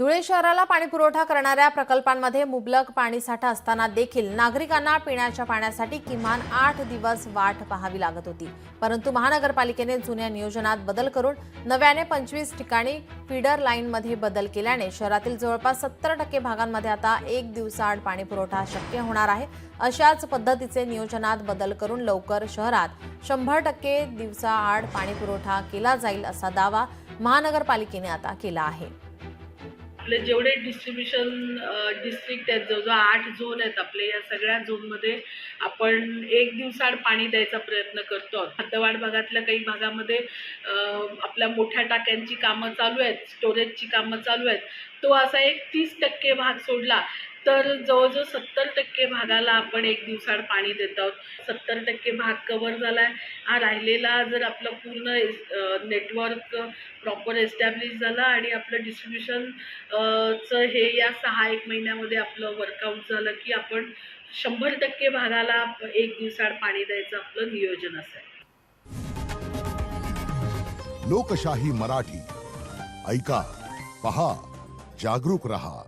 धुळे शहराला पाणी पुरवठा करणाऱ्या प्रकल्पांमध्ये मुबलक पाणीसाठा असताना देखील नागरिकांना पिण्याच्या पाण्यासाठी किमान 8 दिवस वाट पाहावी लागत होती। परंतु महानगरपालिकेने जुन्या नियोजनात बदल करून नव्याने 25 ठिकाणी फीडर लाईनमध्ये बदल केल्याने शहरातील जवळपास 70% भागांमध्ये आता 1 दिवसाआड पाणी पुरवठा शक्य होणार आहे। अशाच पद्धतीचे नियोजनात बदल करून लवकर शहरात 100% दिवसाआड पाणी पुरवठा केला जाईल असा दावा महानगरपालिकेने आता केला आहे। आपले जेवढे डिस्ट्रीब्युशन डिस्ट्रिक्ट आहेत, जो 8 झोन आहेत आपले, या सगळ्या झोनमध्ये आपण 1 दिवसाआड पाणी द्यायचा प्रयत्न करतो। हद्दवाढ भागातल्या काही भागामध्ये आपल्या मोठ्या टाक्यांची कामं चालू आहेत, स्टोरेजची कामं चालू आहेत। तो असा एक 30% भाग सोडला तर जवळजवळ 70% भागाला आपण 1 दिवसाआड पाणी देत आहोत। 70% भाग कव्हर झालाय। हा राहिलेला जर आपलं पूर्ण नेटवर्क प्रॉपर एस्टॅब्लिश झाला आणि आपलं डिस्ट्रीब्युशन चं हे या 6-1 महिन्यामध्ये आपलं वर्कआउट झालं की आपण 100% भागाला 1 दिवसाआड पाणी द्यायचं आपलं नियोजन असेल। लोकशाही मराठी ऐका, पहा, जागरूक रहा।